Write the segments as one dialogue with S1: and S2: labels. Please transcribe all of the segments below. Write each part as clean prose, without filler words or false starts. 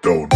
S1: Don't.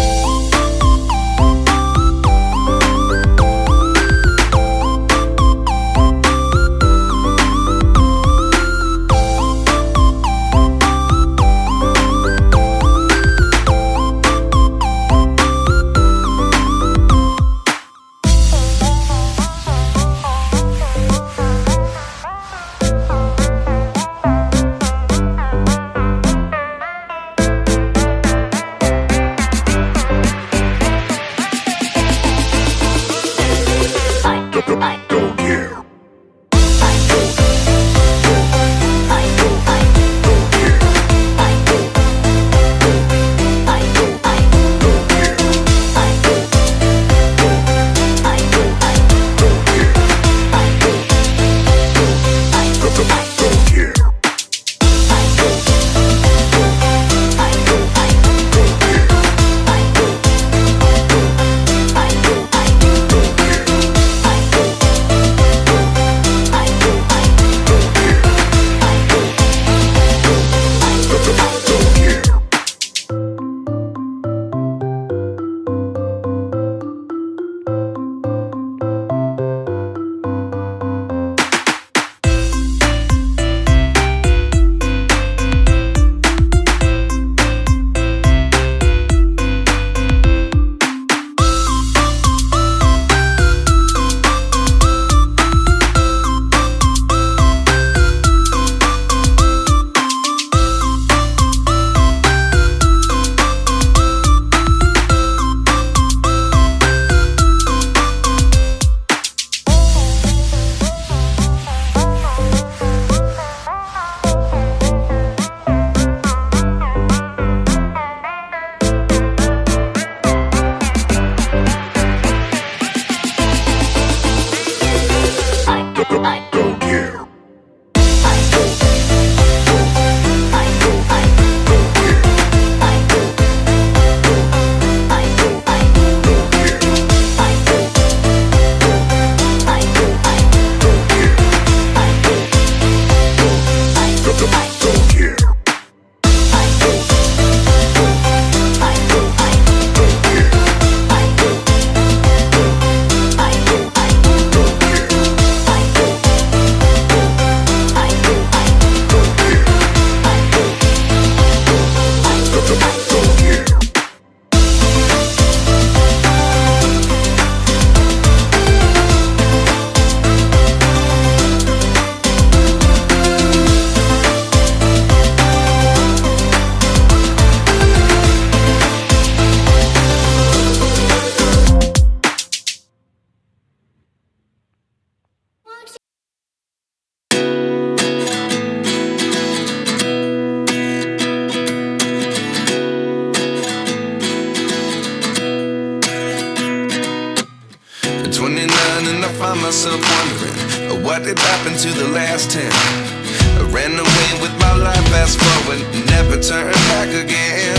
S2: find myself wondering what did happen to the last 10. I ran away with my life, fast forward, never turn back again.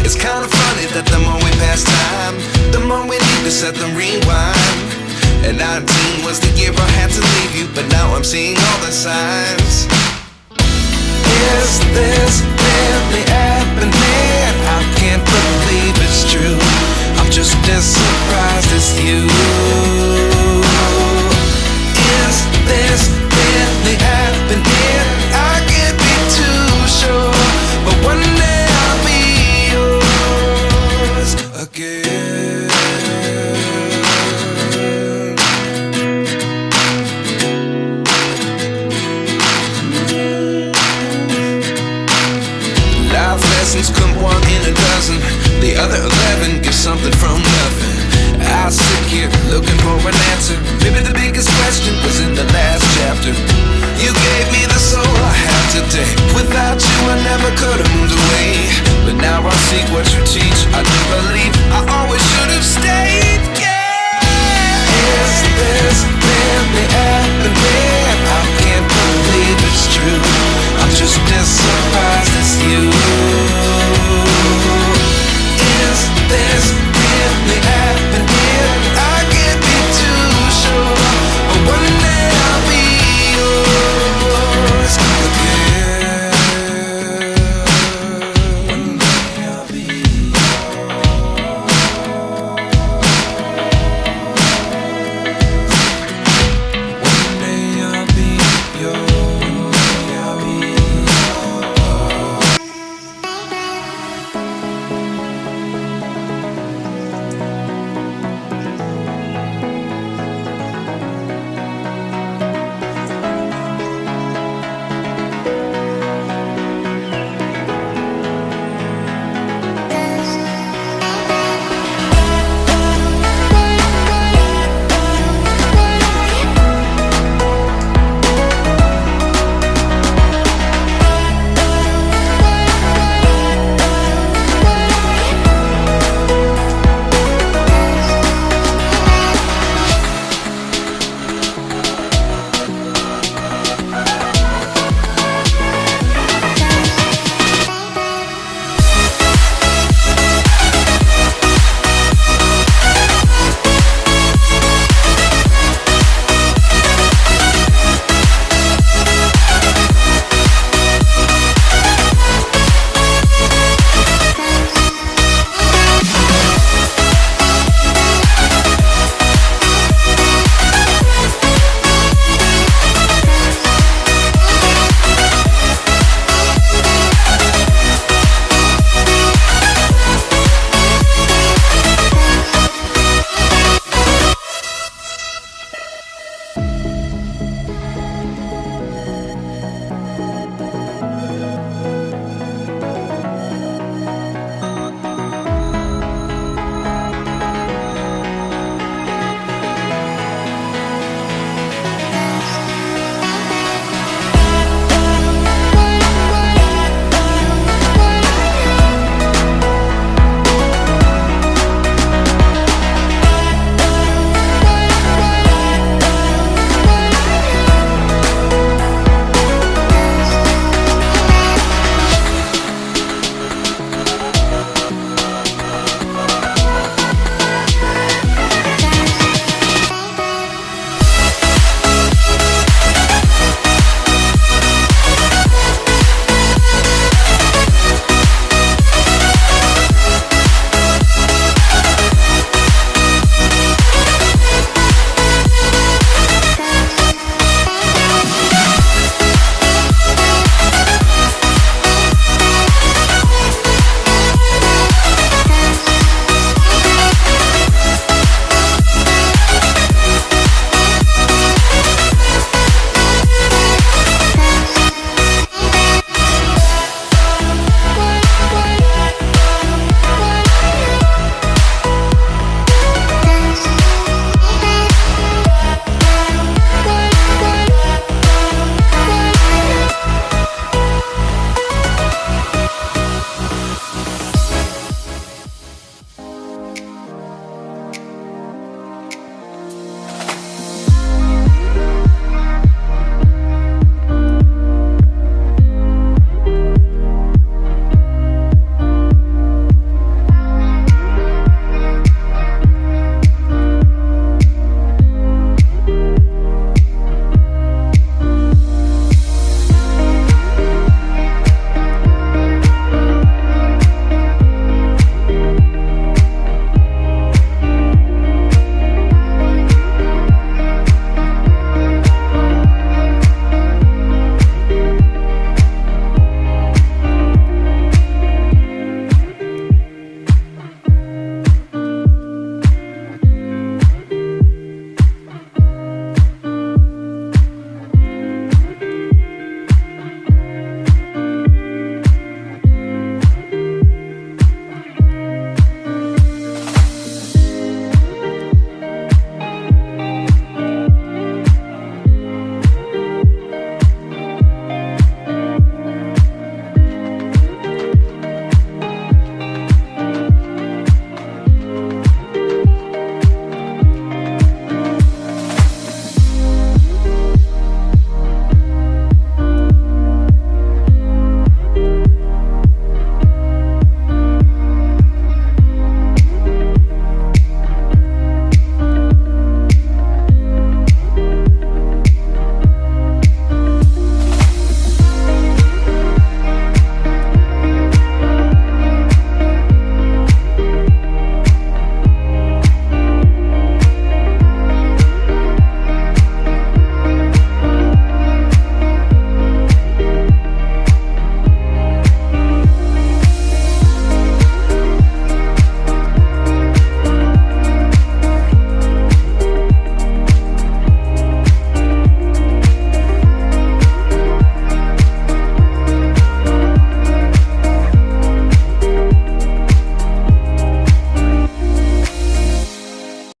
S2: It's kind of funny that the more we pass time, the more we need to set them rewind. And 19 was the year I had to leave you, but now I'm seeing all the signs. Is this really happening? I can't believe it's true. I'm just as surprised as you. Is this really happening? I can't be too sure, but one day I'll be yours again. Life lessons come one in a dozen. The other 11 get something from nothing. I sit here looking for an answer. Maybe the biggest question was in the last chapter. You gave me the soul I have today. Without you I never could have moved away. But now I see what you teach. I do believe I